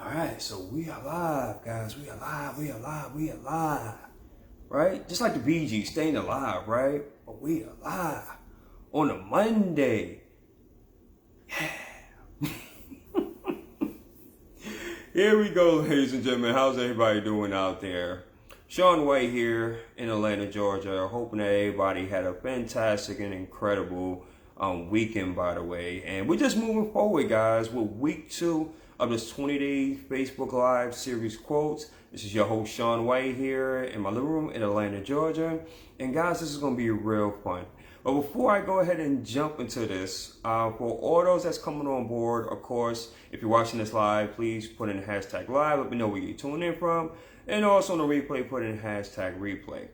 All right, so we are live, guys. We are live. We are live. We are live. Right? Just like the Bee Gees, staying alive, right? But we are live on a Monday. Yeah. Here we go, ladies and gentlemen. How's everybody doing out there? Shawn White here in Atlanta, Georgia. Hoping that everybody had a fantastic and incredible weekend, by the way. And we're just moving forward, guys, with week 2 of this 20-day Facebook Live series quotes. This is your host, Shawn White, here in my living room in Atlanta, Georgia. And guys, this is going to be real fun. But before I go ahead and jump into this, for all those that's coming on board, of course, if you're watching this live, please put in hashtag live. Let me know where you're tuning in from. And also on the replay, put in hashtag replay.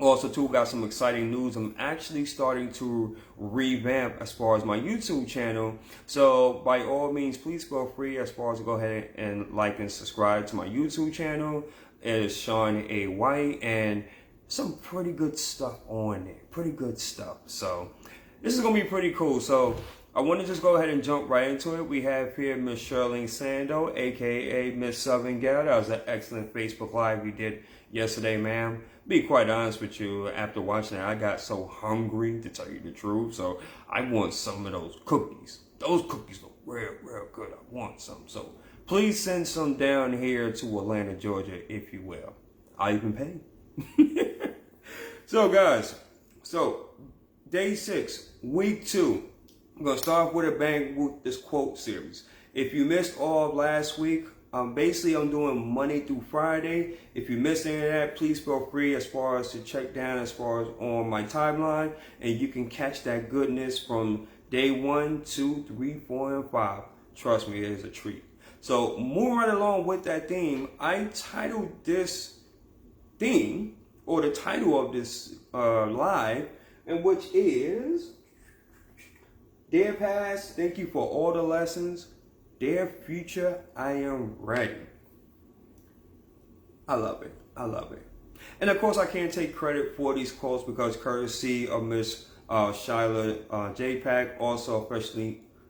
Also, too, got some exciting news. I'm actually starting to revamp as far as my YouTube channel. So, by all means, please feel free as far as to go ahead and like and subscribe to my YouTube channel. It is Shawn A. White, and some pretty good stuff on there. Pretty good stuff. So, this is going to be pretty cool. So, I want to just go ahead and jump right into it. We have here Miss Shirley Sando, a.k.a. Miss Southern Gal. That was an excellent Facebook Live you did yesterday, ma'am. Be quite honest with you, after watching it, I got so hungry, to tell you the truth. So I want some of those cookies. Those cookies look real, real good. I want some. So please send some down here to Atlanta, Georgia, if you will. I'll even pay. So guys, day 6, week 2. I'm going to start with a bang with this quote series. If you missed all of last week, basically I'm doing Monday through Friday. If you missed any of that, please feel free as far as to check down as far as on my timeline, and you can catch that goodness from day 1, 2, 3, 4, and 5. Trust me, it is a treat. So moving right along with that theme, I titled this theme, or the title of this live, and which is Dear Past, thank you for all the lessons. Dear Future, I am ready. I love it. I love it. And of course, I can't take credit for these quotes because courtesy of Miss Shyla JPAC, also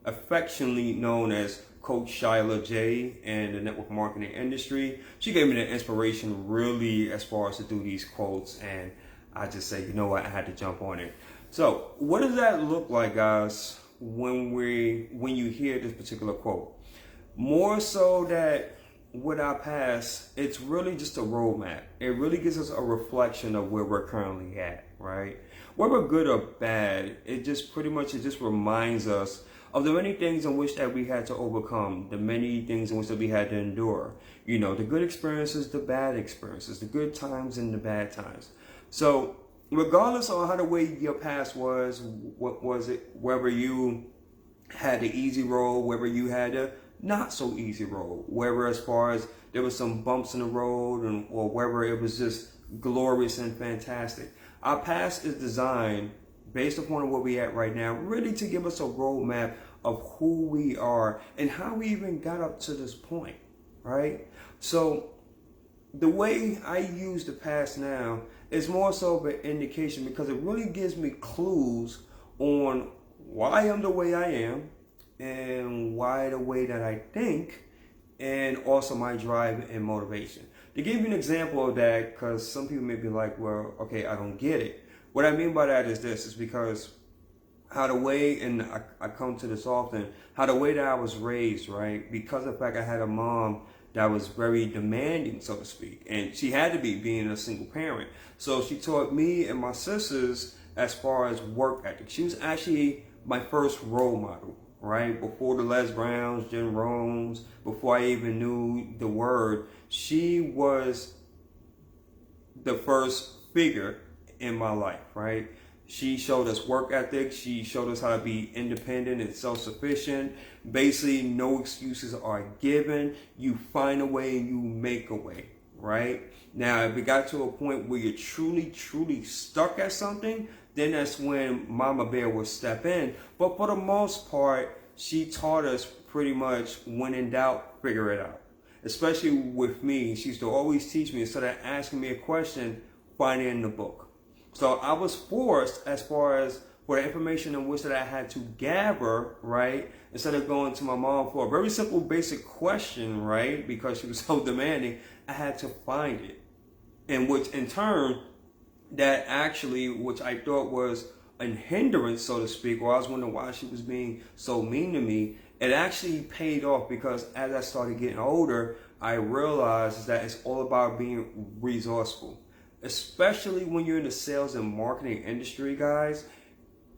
affectionately known as Coach Shyla J in the network marketing industry. She gave me the inspiration really as far as to do these quotes. And I just say, you know what, I had to jump on it. So what does that look like, guys, when you hear this particular quote? More so that with our past, it's really just a roadmap. It really gives us a reflection of where we're currently at, right? Whether good or bad, it just reminds us of the many things in which that we had to overcome, the many things in which that we had to endure. You know, the good experiences, the bad experiences, the good times and the bad times. So regardless of how the way your past was, what was it, whether you had the easy road, whether you had a not so easy road, whether as far as there was some bumps in the road, or whether it was just glorious and fantastic. Our past is designed based upon where we at right now, really to give us a roadmap of who we are and how we even got up to this point, right? So the way I use the past now is more so of an indication, because it really gives me clues on why I'm the way I am, and why the way that I think, and also my drive and motivation. To give you an example of that, because some people may be like, well, okay, I don't get it. What I mean by that is this, is because how the way, and I come to this often, how the way that I was raised, right? Because of the fact I had a mom that was very demanding, so to speak, and she had to be, being a single parent. So she taught me and my sisters as far as work ethic. She was actually my first role model, right? Before the Les Browns, Jim Rohns, before I even knew the word, she was the first figure in my life, right? She showed us work ethic. She showed us how to be independent and self-sufficient. Basically, no excuses are given. You find a way and you make a way, right? Now, if it got to a point where you're truly, truly stuck at something, then that's when Mama Bear will step in. But for the most part, she taught us pretty much, when in doubt, figure it out. Especially with me, she used to always teach me, instead of asking me a question, find it in the book. So I was forced, as far as for the information in which that I had to gather, right? Instead of going to my mom for a very simple, basic question, right? Because she was so demanding, I had to find it. And which in turn, that actually, which I thought was a hindrance, so to speak, or I was wondering why she was being so mean to me, it actually paid off because as I started getting older, I realized that it's all about being resourceful. Especially when you're in the sales and marketing industry, guys,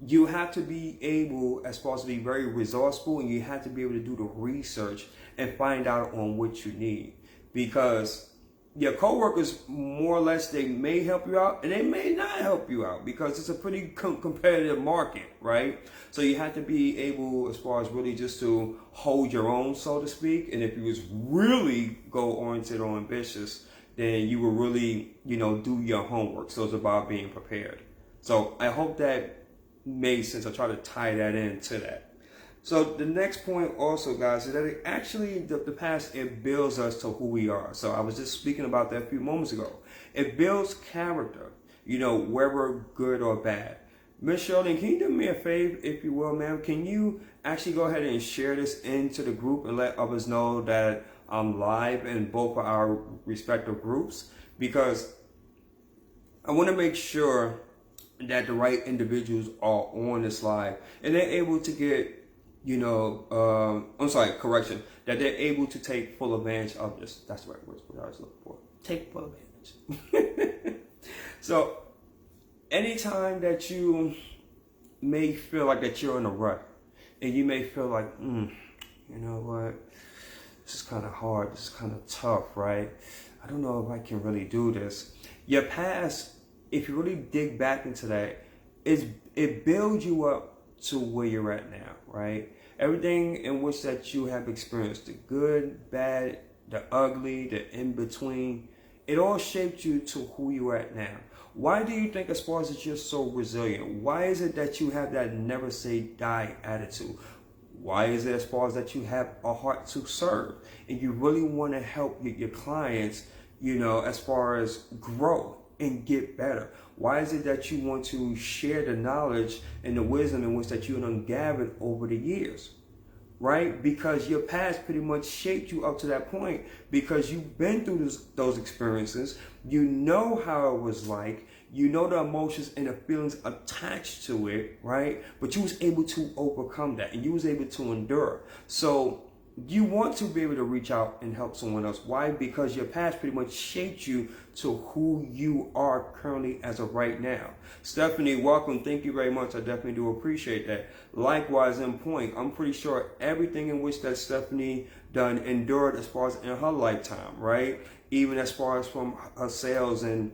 you have to be able, as far as to be very resourceful, and you have to be able to do the research and find out on what you need. Because your coworkers, more or less, they may help you out and they may not help you out because it's a pretty competitive market, right? So you have to be able, as far as really just to hold your own, so to speak. And if you was really goal-oriented or ambitious, then you will really, do your homework. So it's about being prepared. So I hope that made sense. I try to tie that into that. So the next point also, guys, is that it actually, the past, it builds us to who we are. So I was just speaking about that a few moments ago. It builds character, whether good or bad. Miss Shirley, can you do me a favor, if you will, ma'am? Can you actually go ahead and share this into the group and let others know that I'm live in both of our respective groups? Because I want to make sure that the right individuals are on this live and they're able to get, that they're able to take full advantage of this. That's the right word I was looking for. Take full advantage. So anytime that you may feel like that you're in a rut and you may feel like, you know what, this is kind of hard, this is kind of tough, right? I don't know if I can really do this. Your past, if you really dig back into that, it builds you up to where you're at now, right? Everything in which that you have experienced, the good, bad, the ugly, the in-between, it all shaped you to who you're at now. Why do you think, as far as that you're so resilient? Why is it that you have that never say die attitude? Why is it, as far as that you have a heart to serve and you really want to help your clients, as far as grow and get better? Why is it that you want to share the knowledge and the wisdom in which that you have gathered over the years? Right? Because your past pretty much shaped you up to that point because you've been through those experiences. You know how it was like. You know the emotions and the feelings attached to it, right? But you was able to overcome that and you was able to endure. So you want to be able to reach out and help someone else. Why? Because your past pretty much shaped you to who you are currently as of right now. Stephanie, welcome. Thank you very much. I definitely do appreciate that. Likewise, in point, I'm pretty sure everything in which that Stephanie done endured as far as in her lifetime, right? Even as far as from her sales and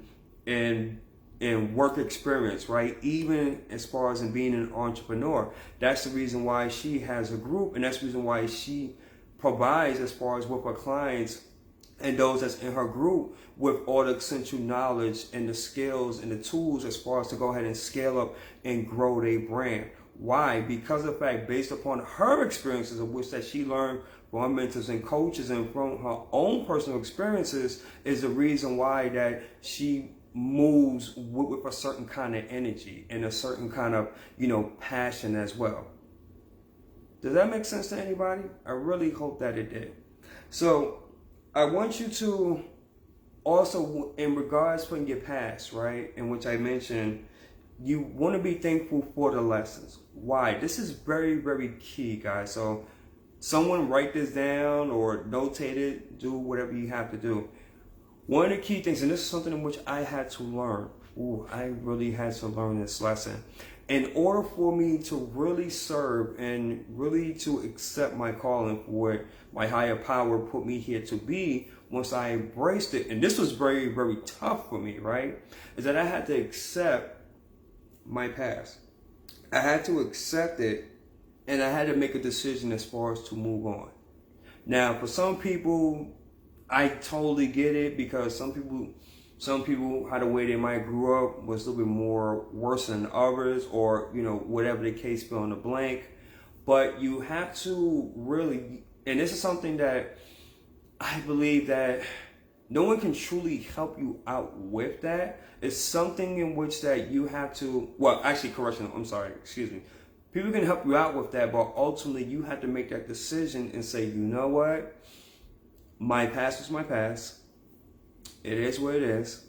work experience, right? Even as far as in being an entrepreneur. That's the reason why she has a group, and that's the reason why she provides, as far as with her clients and those that's in her group, with all the essential knowledge and the skills and the tools as far as to go ahead and scale up and grow their brand. Why? Because of the fact, based upon her experiences of which that she learned from her mentors and coaches and from her own personal experiences, is the reason why that she moves with a certain kind of energy and a certain kind of, passion as well. Does that make sense to anybody? I really hope that it did. So I want you to also, in regards from your past, right, in which I mentioned, you want to be thankful for the lessons. Why? This is very, very key, guys. So someone write this down or notate it, do whatever you have to do. One of the key things, and this is something in which I had to learn. I really had to learn this lesson. In order for me to really serve and really to accept my calling for what my higher power put me here to be, once I embraced it, and this was very, very tough for me, right? Is that I had to accept my past. I had to accept it, and I had to make a decision as far as to move on. Now, for some people, I totally get it, because some people, how the way they might grew up was a little bit more worse than others, or, whatever the case, fill in the blank. But you have to really, and this is something that I believe that No one can truly help you out with that. It's something in which that you have to, well, actually, correction, I'm sorry, excuse me. People can help you out with that, but ultimately you have to make that decision and say, you know what? My past was my past. It is what it is.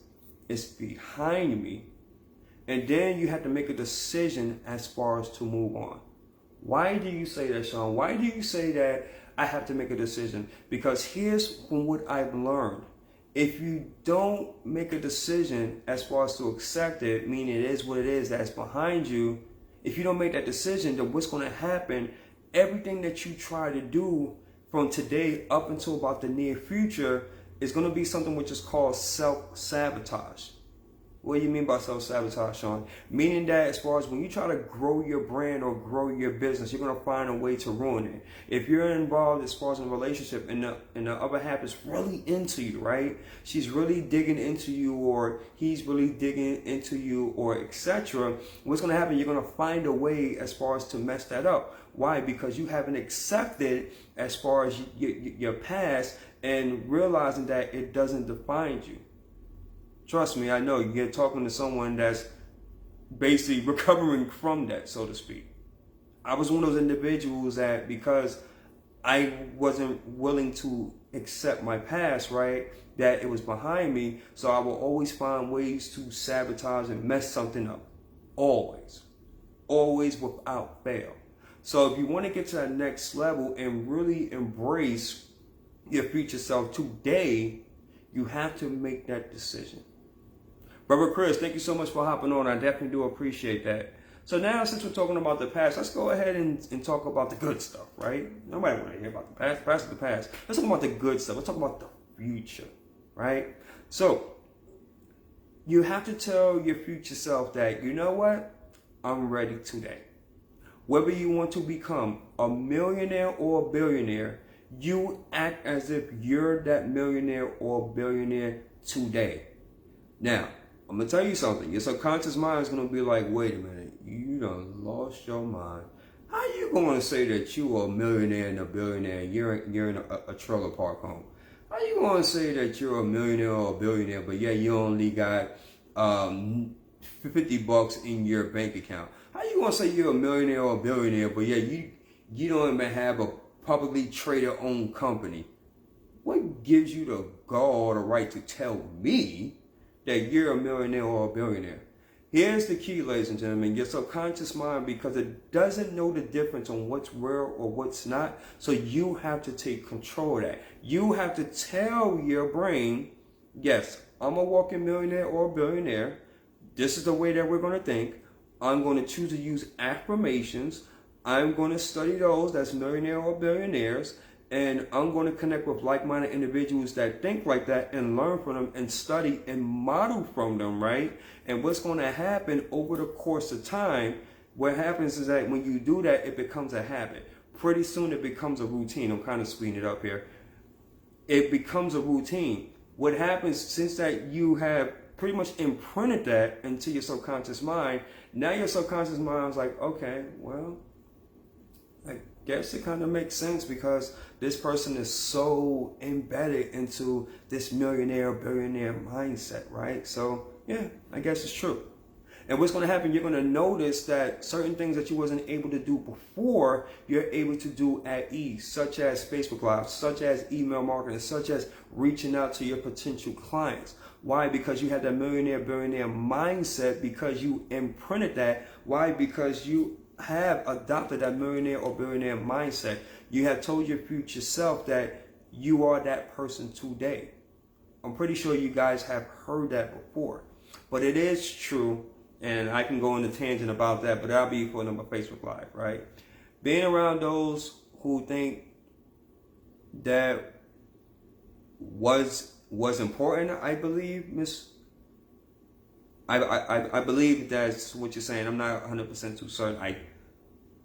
It's behind me. And then you have to make a decision as far as to move on. Why do you say that, Shawn? Why do you say that I have to make a decision? Because here's from what I've learned. If you don't make a decision as far as to accept it, meaning it is what it is, that's behind you, if you don't make that decision, then what's going to happen, everything that you try to do from today up until about the near future is going to be something which is called self-sabotage. What do you mean by self-sabotage, Shawn? Meaning that as far as when you try to grow your brand or grow your business, you're going to find a way to ruin it. If you're involved as far as in a relationship and the other half is really into you, right? She's really digging into you, or he's really digging into you, or etc. What's going to happen? You're going to find a way as far as to mess that up. Why? Because you haven't accepted as far as your past and realizing that it doesn't define you. Trust me, I know you're talking to someone that's basically recovering from that, so to speak. I was one of those individuals that because I wasn't willing to accept my past, right, that it was behind me, so I will always find ways to sabotage and mess something up. Always. Always without fail. So if you want to get to that next level and really embrace your future self today, you have to make that decision. Brother Chris, thank you so much for hopping on. I definitely do appreciate that. So now, since we're talking about the past, let's go ahead and talk about the good stuff, right? Nobody want to hear about the past. Past is the past. Let's talk about the good stuff. Let's talk about the future, right? So you have to tell your future self that, you know what? I'm ready today. Whether you want to become a millionaire or a billionaire, you act as if you're that millionaire or billionaire today. Now, I'm going to tell you something. Your subconscious mind is going to be like, wait a minute, you done lost your mind. How you going to say that you are a millionaire and a billionaire and you're in a trailer park home? How you going to say that you're a millionaire or a billionaire, but yeah, you only got $50 in your bank account? How you going to say you're a millionaire or a billionaire, but yeah, you don't even have a publicly traded owned company? What gives you the gall or the right to tell me that you're a millionaire or a billionaire? Here's the key, ladies and gentlemen. Your subconscious mind, because it doesn't know the difference on what's real or what's not, so you have to take control of that. You have to tell your brain, yes, I'm a walking millionaire or a billionaire. This is the way that we're going to think. I'm going to choose to use affirmations. I'm going to study those that's millionaire or billionaires. And I'm going to connect with like-minded individuals that think like that and learn from them and study and model from them, right? And what's going to happen over the course of time, what happens is that when you do that, it becomes a habit. Pretty soon it becomes a routine. I'm kind of speeding it up here. It becomes a routine. What happens, since that you have pretty much imprinted that into your subconscious mind, now your subconscious mind is like, okay, well, I guess it kind of makes sense because this person is so embedded into this millionaire, billionaire mindset, right? So yeah, I guess it's true. And what's going to happen, you're going to notice that certain things that you wasn't able to do before, you're able to do at ease, such as Facebook Live, such as email marketing, such as reaching out to your potential clients. Why? Because you had that millionaire, billionaire mindset, because you imprinted that. Why? Because you have adopted that millionaire or billionaire mindset. You have told your future self that you are that person today. I'm pretty sure you guys have heard that before, but it is true, and I can go on a tangent about that, but that'll be for another Facebook Live, right? Being around those who think that was important, I believe, I believe that's what you're saying. I'm not 100% too certain. I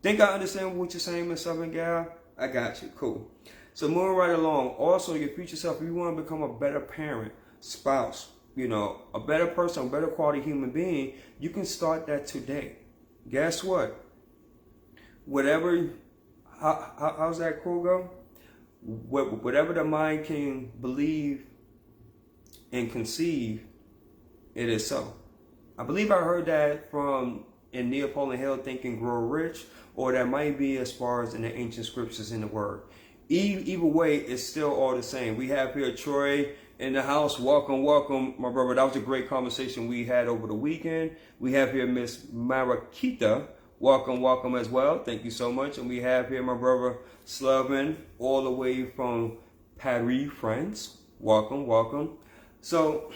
think I understand what you're saying, Miss Southern Gal. I got you. Cool. So moving right along. Also, your future self, if you want to become a better parent, spouse, a better person, a better quality human being, you can start that today. Guess what? Whatever, how's that quote go? Whatever the mind can believe and conceive, it is so. I believe I heard that from in Neapolitan Hill, Think and Grow Rich, or that might be as far as in the ancient scriptures in the Word. Either way, it's still all the same. We have here Troy in the house. Welcome, welcome, my brother. That was a great conversation we had over the weekend. We have here Miss Marakita. Welcome, welcome as well. Thank you so much. And we have here my brother Slavin, all the way from Paris, France. Welcome, welcome. So,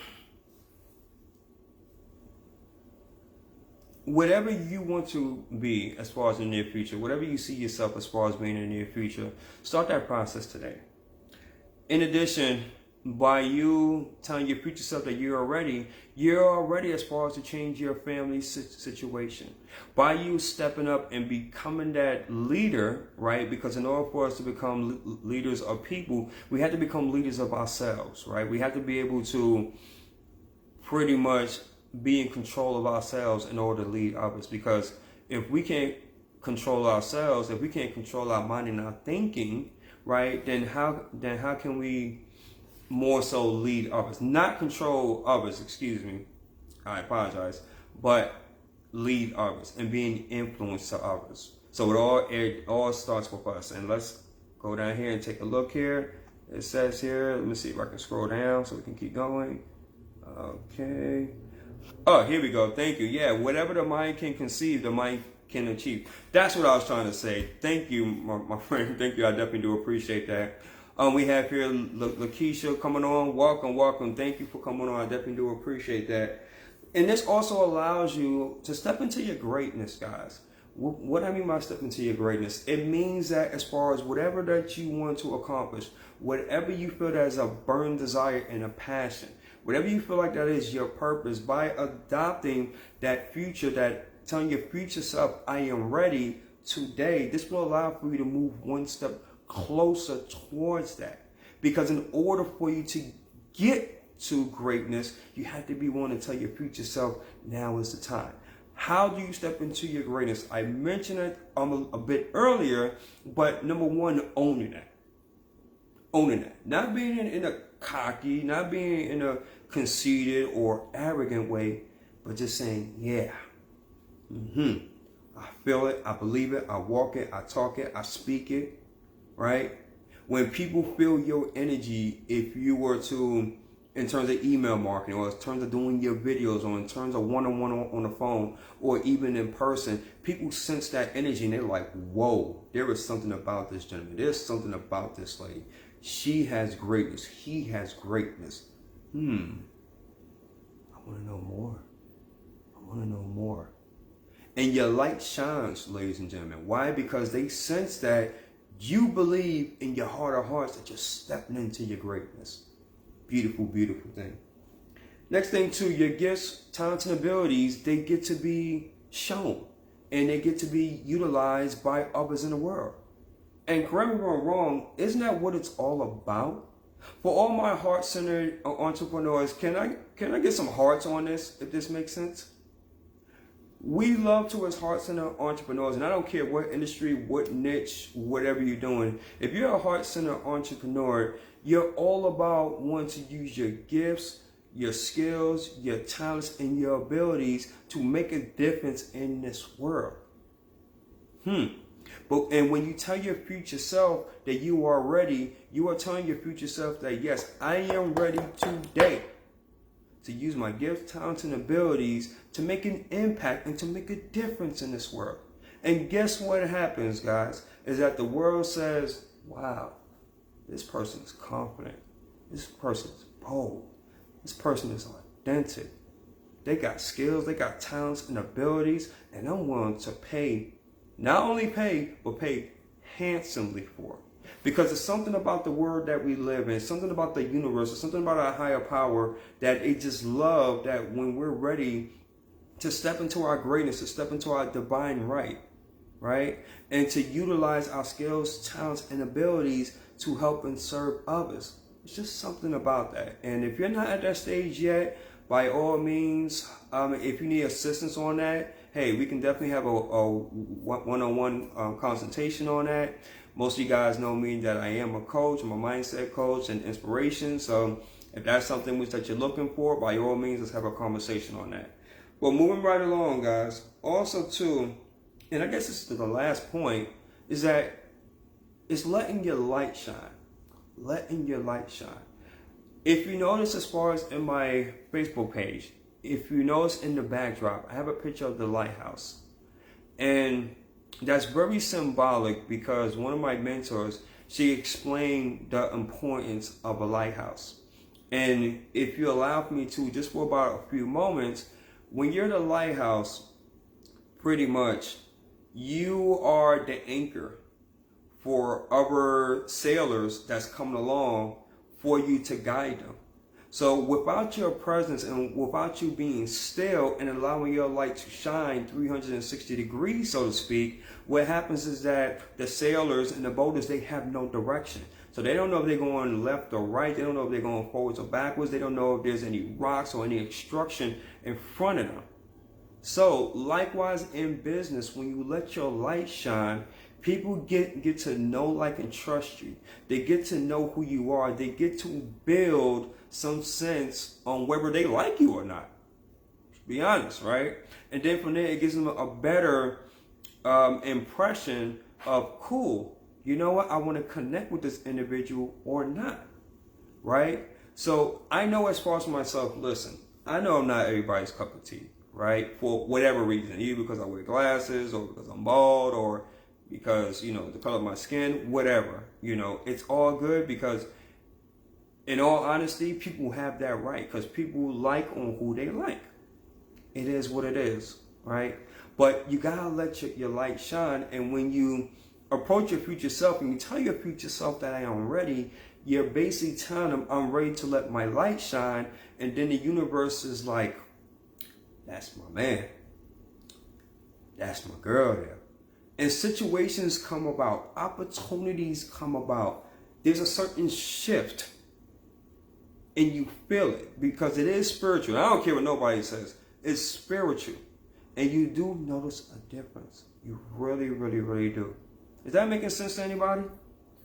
whatever you want to be as far as the near future, whatever you see yourself as far as being in the near future, start that process today. In addition, by you telling your future self that you're already as far as to change your family situation. By you stepping up and becoming that leader, right? Because in order for us to become leaders of people, we have to become leaders of ourselves, right? We have to be able to pretty much be in control of ourselves in order to lead others. Because if we can't control ourselves, if we can't control our mind and our thinking, right, then how can we more so lead others? Not control others, excuse me, I apologize, but lead others and being influence to others. So it all starts with us. And let's go down here and take a look here. It says here, let me see if I can scroll down so we can keep going. Okay. Oh, here we go. Thank you. Yeah, whatever the mind can conceive, the mind can achieve. That's what I was trying to say. Thank you, my friend. Thank you. I definitely do appreciate that. We have here Lakeisha coming on. Welcome, welcome. Thank you for coming on. I definitely do appreciate that. And this also allows you to step into your greatness, guys. What I mean by step into your greatness, it means that as far as whatever that you want to accomplish, whatever you feel that is a burning desire and a passion, whatever you feel like that is your purpose, by adopting that future, that telling your future self, I am ready today, this will allow for you to move one step closer towards that. Because in order for you to get to greatness, you have to be willing to tell your future self, now is the time. How do you step into your greatness? I mentioned it a bit earlier, but number one, owning that. Owning that. Not being in a cocky, not being in a conceited or arrogant way, but just saying, yeah, I feel it, I believe it, I walk it, I talk it, I speak it, right? When people feel your energy, if you were to, in terms of email marketing, or in terms of doing your videos, or in terms of one-on-one on the phone, or even in person, people sense that energy and they're like, whoa, there is something about this gentleman. There's something about this lady. She has greatness. He has greatness. I want to know more. I want to know more. And your light shines, ladies and gentlemen. Why? Because they sense that you believe in your heart of hearts that you're stepping into your greatness. Beautiful, beautiful thing. Next thing too, your gifts, talents, and abilities, they get to be shown. And they get to be utilized by others in the world. And correct me if I'm wrong, isn't that what it's all about? For all my heart-centered entrepreneurs, can I get some hearts on this, if this makes sense? We love to, as heart-centered entrepreneurs, and I don't care what industry, what niche, whatever you're doing. If you're a heart-centered entrepreneur, you're all about wanting to use your gifts, your skills, your talents, and your abilities to make a difference in this world. And when you tell your future self that you are ready, you are telling your future self that, yes, I am ready today to use my gifts, talents, and abilities to make an impact and to make a difference in this world. And guess what happens, guys, is that the world says, wow, this person is confident. This person is bold. This person is authentic. They got skills, they got talents and abilities, and I'm willing to pay, not only pay, but pay handsomely for it. Because it's something about the world that we live in, something about the universe, it's something about our higher power that it just love that when we're ready to step into our greatness, to step into our divine right? And to utilize our skills, talents, and abilities to help and serve others. It's just something about that. And if you're not at that stage yet, by all means, if you need assistance on that, hey, we can definitely have a one-on-one consultation on that. Most of you guys know me that I am a coach, I'm a mindset coach and inspiration. So If that's something which that you're looking for, by all means, let's have a conversation on that. Well, moving right along, guys. Also, too, and I guess this is the last point, is that it's letting your light shine. Letting your light shine. If you notice, as far as in my Facebook page, if you notice in the backdrop, I have a picture of the lighthouse. And that's very symbolic because one of my mentors, she explained the importance of a lighthouse. And if you allow me to, just for about a few moments, when you're the lighthouse, pretty much, you are the anchor for other sailors that's coming along for you to guide them. So without your presence and without you being still and allowing your light to shine 360 degrees, so to speak, what happens is that the sailors and the boaters, they have no direction. So they don't know if they're going left or right. They don't know if they're going forwards or backwards. They don't know if there's any rocks or any obstruction in front of them. So likewise in business, when you let your light shine, people get to know, like, and trust you. They get to know who you are. They get to build some sense on whether they like you or not. Be honest, right? And then from there, it gives them a better impression of, cool, you know what? I want to connect with this individual or not, right? So I know, as far as myself, listen, I know I'm not everybody's cup of tea, right? For whatever reason, either because I wear glasses or because I'm bald or because, you know, the color of my skin, whatever, you know, it's all good because in all honesty, people have that right because people like on who they like. It is what it is, right? But you gotta let your light shine. And when you approach your future self and you tell your future self that I am ready, you're basically telling them I'm ready to let my light shine. And then the universe is like, that's my man. That's my girl there. And situations come about, opportunities come about. There's a certain shift and you feel it because it is spiritual. I don't care what nobody says. It's spiritual. And you do notice a difference. You really, really, really do. Is that making sense to anybody?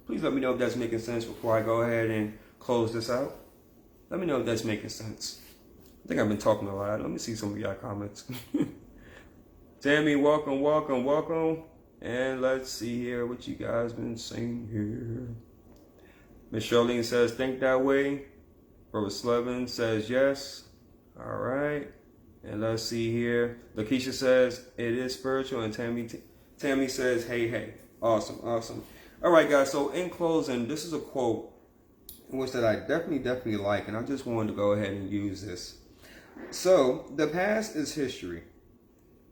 Please let me know if that's making sense before I go ahead and close this out. Let me know if that's making sense. I think I've been talking a lot. Let me see some of y'all comments. Tammy, welcome, welcome, welcome. And let's see here what you guys been saying here. Miss Charlene says, think that way. Robert Slevin says, yes. All right. And let's see here. Lakeisha says, it is spiritual. And Tammy says, hey, hey. Awesome, awesome. All right, guys. So in closing, this is a quote in which that I definitely like. And I just wanted to go ahead and use this. So, the past is history.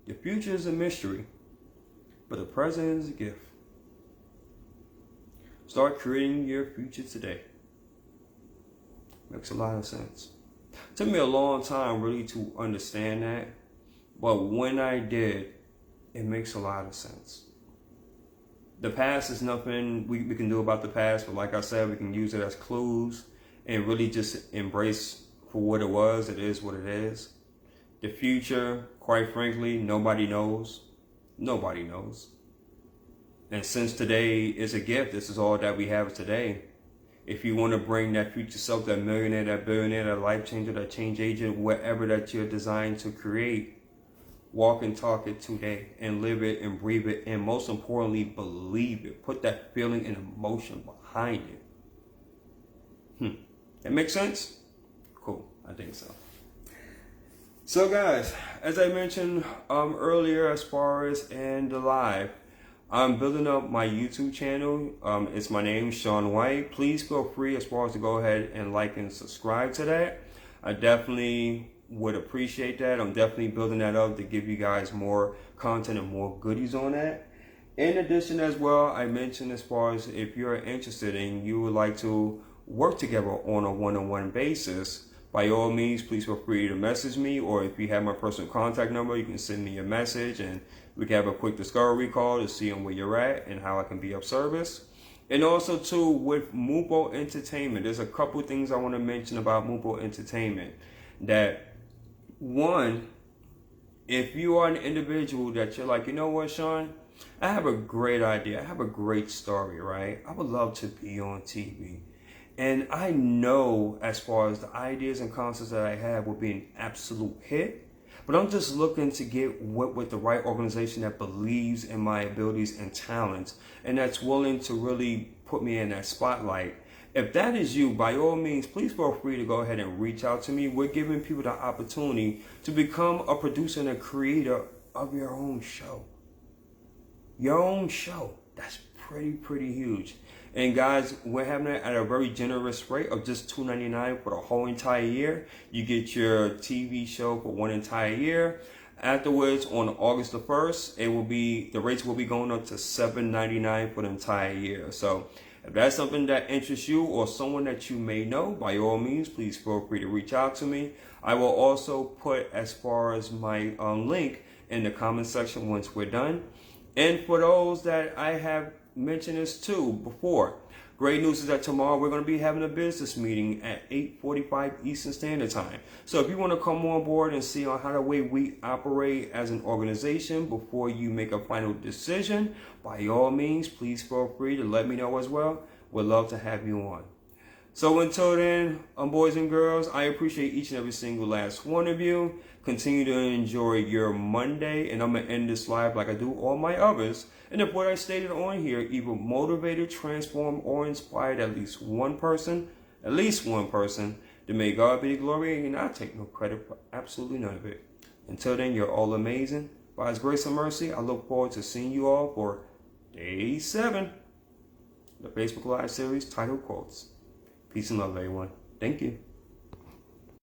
The future is a mystery. But the present is a gift. Start creating your future today. Makes a lot of sense. It took me a long time really to understand that. But when I did, it makes a lot of sense. The past is nothing we can do about the past. But like I said, we can use it as clues and really just embrace for what it was. It is what it is. The future, quite frankly, nobody knows. Nobody knows. And since today is a gift, this is all that we have today. If you want to bring that future self, that millionaire, that billionaire, that life changer, that change agent, whatever that you're designed to create, walk and talk it today and live it and breathe it. And most importantly, believe it. Put that feeling and emotion behind it. That makes sense? Cool. I think so. So guys, as I mentioned earlier, as far as in the live, I'm building up my YouTube channel. It's my name, Shawn White. Please feel free as far as to go ahead and like and subscribe to that. I definitely would appreciate that. I'm definitely building that up to give you guys more content and more goodies on that. In addition as well, I mentioned as far as if you're interested and you would like to work together on a one-on-one basis, by all means, please feel free to message me, or if you have my personal contact number, you can send me a message and we can have a quick discovery call to see where you're at and how I can be of service. And also too, with Mupo Entertainment, there's a couple things I want to mention about Mupo Entertainment. That one, if you are an individual that you're like, you know what, Shawn, I have a great idea. I have a great story, right? I would love to be on TV. And I know as far as the ideas and concepts that I have will be an absolute hit. But I'm just looking to get with the right organization that believes in my abilities and talents and that's willing to really put me in that spotlight. If that is you, by all means, please feel free to go ahead and reach out to me. We're giving people the opportunity to become a producer and a creator of your own show. Your own show. That's pretty huge. And guys, we're having it at a very generous rate of just $2.99 for the whole entire year. You get your TV show for one entire year. Afterwards, on August the 1st, the rates will be going up to $7.99 for the entire year. So if that's something that interests you or someone that you may know, by all means, please feel free to reach out to me. I will also put as far as my link in the comment section once we're done. And for those that I have mentioned this to before, great news is that tomorrow we're going to be having a business meeting at 8:45 Eastern Standard Time. So if you want to come on board and see on how the way we operate as an organization before you make a final decision, by all means, please feel free to let me know as well. We'd love to have you on. So until then, boys and girls, I appreciate each and every single last one of you. Continue to enjoy your Monday, and I'm going to end this live like I do all my others. And if what I stated on here either motivated, transformed, or inspired at least one person, then may God be the glory, and I take no credit for absolutely none of it. Until then, you're all amazing. By His grace and mercy, I look forward to seeing you all for Day 7, the Facebook Live series titled Quotes. Peace and love, everyone. Thank you.